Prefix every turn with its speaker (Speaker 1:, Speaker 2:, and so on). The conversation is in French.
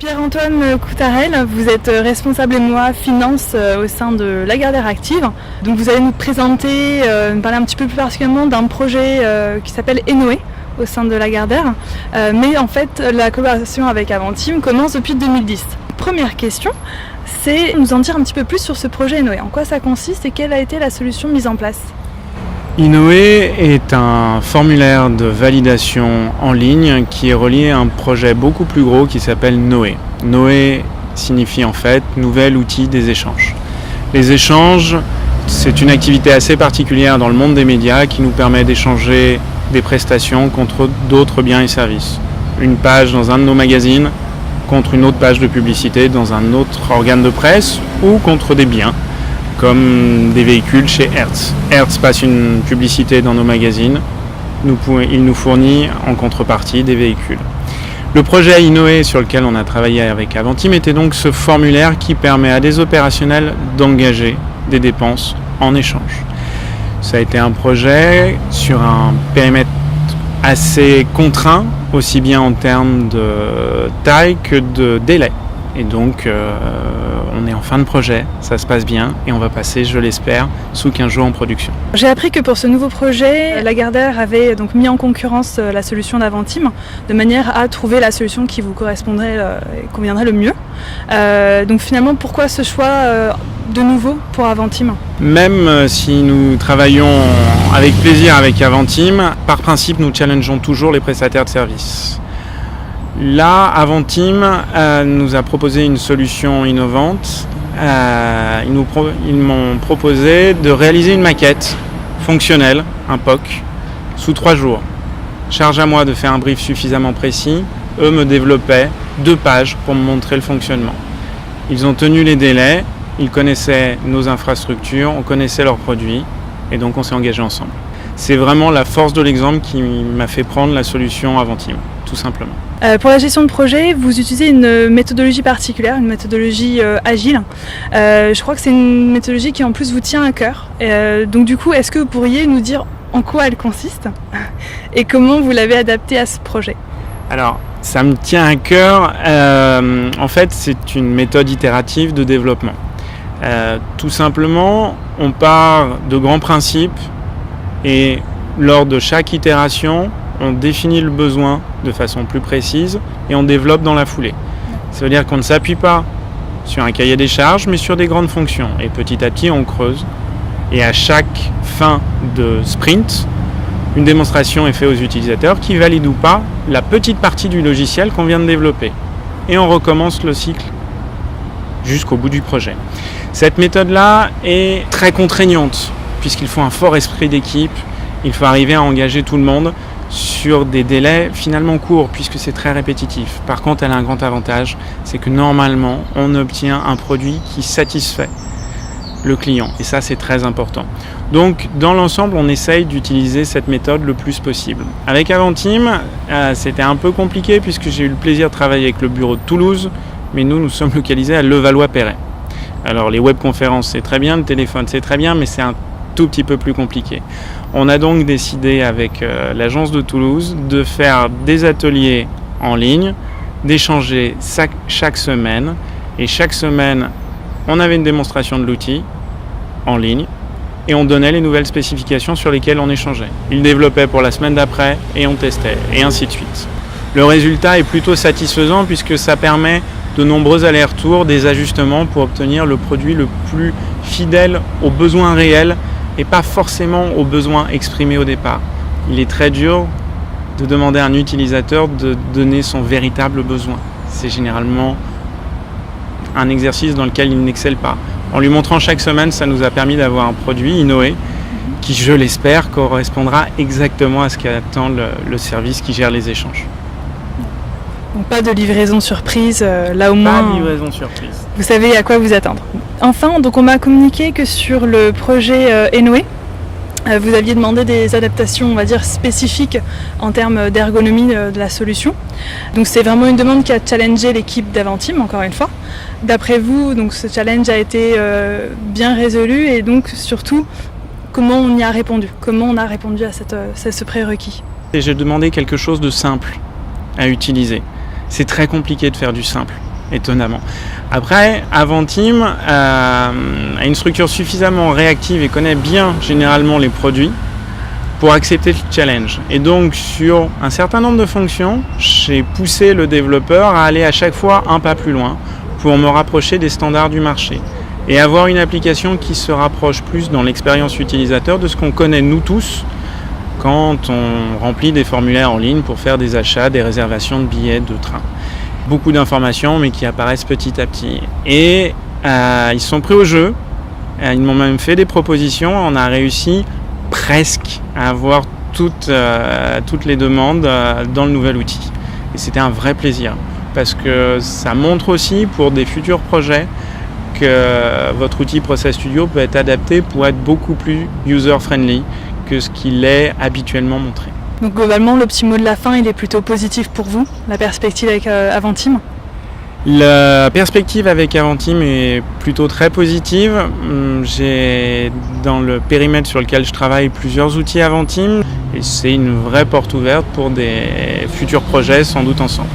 Speaker 1: Pierre-Antoine Coutarel, vous êtes responsable MOA Finance au sein de Lagardère Active. Donc vous allez nous présenter, nous parler un petit peu plus particulièrement d'un projet qui s'appelle Enoé au sein de Lagardère. Mais en fait, la collaboration avec Avantim commence depuis 2010. Première question, c'est nous en dire un petit peu plus sur ce projet Enoé. En quoi ça consiste et quelle a été la solution mise en place ?
Speaker 2: Enoé est un formulaire de validation en ligne qui est relié à un projet beaucoup plus gros qui s'appelle Noé. Noé signifie en fait nouvel outil des échanges. Les échanges, c'est une activité assez particulière dans le monde des médias qui nous permet d'échanger des prestations contre d'autres biens et services. Une page dans un de nos magazines contre une autre page de publicité dans un autre organe de presse ou contre des biens, comme des véhicules chez Hertz. Hertz passe une publicité dans nos magazines, il nous fournit en contrepartie des véhicules. Le projet Enoé sur lequel on a travaillé avec Avantim était donc ce formulaire qui permet à des opérationnels d'engager des dépenses en échange. Ça a été un projet sur un périmètre assez contraint, aussi bien en termes de taille que de délai. Et donc, on est en fin de projet, ça se passe bien et on va passer, je l'espère, sous 15 jours en production.
Speaker 1: J'ai appris que pour ce nouveau projet, Lagardère avait donc mis en concurrence la solution d'Avantim de manière à trouver la solution qui vous correspondrait et conviendrait le mieux. Donc finalement, pourquoi ce choix de nouveau pour Avantim ?
Speaker 2: Même si nous travaillons avec plaisir avec Avantim, par principe, nous challengeons toujours les prestataires de services. Là, Avantim nous a proposé une solution innovante. Ils m'ont proposé de réaliser une maquette fonctionnelle, un POC, sous 3 jours. Charge à moi de faire un brief suffisamment précis. Eux me développaient 2 pages pour me montrer le fonctionnement. Ils ont tenu les délais, ils connaissaient nos infrastructures, on connaissait leurs produits, et donc on s'est engagé ensemble. C'est vraiment la force de l'exemple qui m'a fait prendre la solution Avantim, tout simplement.
Speaker 1: Pour la gestion de projet, vous utilisez une méthodologie particulière, une méthodologie agile. Je crois que c'est une méthodologie qui en plus vous tient à cœur. Donc du coup, est-ce que vous pourriez nous dire en quoi elle consiste et comment vous l'avez adaptée à ce projet ?
Speaker 2: Alors, ça me tient à cœur. En fait, c'est une méthode itérative de développement. Tout simplement, on part de grands principes et lors de chaque itération, on définit le besoin de façon plus précise et on développe dans la foulée. Ça veut dire qu'on ne s'appuie pas sur un cahier des charges, mais sur des grandes fonctions. Et petit à petit, on creuse. Et à chaque fin de sprint, une démonstration est faite aux utilisateurs qui valident ou pas la petite partie du logiciel qu'on vient de développer. Et on recommence le cycle jusqu'au bout du projet. Cette méthode-là est très contraignante, puisqu'il faut un fort esprit d'équipe, il faut arriver à engager tout le monde sur des délais finalement courts, puisque c'est très répétitif. Par contre, elle a un grand avantage, c'est que normalement, on obtient un produit qui satisfait le client, et ça, c'est très important. Donc, dans l'ensemble, on essaye d'utiliser cette méthode le plus possible. Avec Avantim, c'était un peu compliqué, puisque j'ai eu le plaisir de travailler avec le bureau de Toulouse, mais nous sommes localisés à Levallois-Perret. Alors, les webconférences, c'est très bien, le téléphone, c'est très bien, mais c'est un tout petit peu plus compliqué. On a donc décidé avec l'agence de Toulouse de faire des ateliers en ligne, d'échanger chaque semaine. Et chaque semaine, on avait une démonstration de l'outil en ligne et on donnait les nouvelles spécifications sur lesquelles on échangeait. Ils développaient pour la semaine d'après et on testait, et ainsi de suite. Le résultat est plutôt satisfaisant puisque ça permet de nombreux allers-retours, des ajustements pour obtenir le produit le plus fidèle aux besoins réels et pas forcément aux besoins exprimés au départ. Il est très dur de demander à un utilisateur de donner son véritable besoin. C'est généralement un exercice dans lequel il n'excelle pas. En lui montrant chaque semaine, ça nous a permis d'avoir un produit Enoé qui, je l'espère, correspondra exactement à ce qu'attend le service qui gère les échanges.
Speaker 1: Donc pas de livraison surprise, là au moins.
Speaker 2: Pas de livraison surprise.
Speaker 1: Vous savez à quoi vous attendre. Enfin, donc on m'a communiqué que sur le projet Enoé, vous aviez demandé des adaptations, on va dire, spécifiques en termes d'ergonomie de la solution. Donc c'est vraiment une demande qui a challengé l'équipe d'Avantim, encore une fois. D'après vous, donc ce challenge a été bien résolu et donc surtout, comment on y a répondu ? Comment on a répondu à ce prérequis ?
Speaker 2: Et j'ai demandé quelque chose de simple à utiliser. C'est très compliqué de faire du simple. étonnamment. Après, Avantim a une structure suffisamment réactive et connaît bien généralement les produits pour accepter le challenge. Et donc sur un certain nombre de fonctions, j'ai poussé le développeur à aller à chaque fois un pas plus loin pour me rapprocher des standards du marché et avoir une application qui se rapproche plus dans l'expérience utilisateur de ce qu'on connaît nous tous quand on remplit des formulaires en ligne pour faire des achats, des réservations de billets de train. Beaucoup d'informations mais qui apparaissent petit à petit. Et ils sont pris au jeu, ils m'ont même fait des propositions, on a réussi presque à avoir toutes les demandes dans le nouvel outil. Et c'était un vrai plaisir parce que ça montre aussi pour des futurs projets que votre outil Process Studio peut être adapté pour être beaucoup plus user-friendly que ce qu'il est habituellement montré.
Speaker 1: Donc globalement, le petit mot de la fin, il est plutôt positif pour vous, la perspective avec Avantim?
Speaker 2: La perspective avec Avantim est plutôt très positive. J'ai dans le périmètre sur lequel je travaille plusieurs outils Avantim et c'est une vraie porte ouverte pour des futurs projets sans doute ensemble.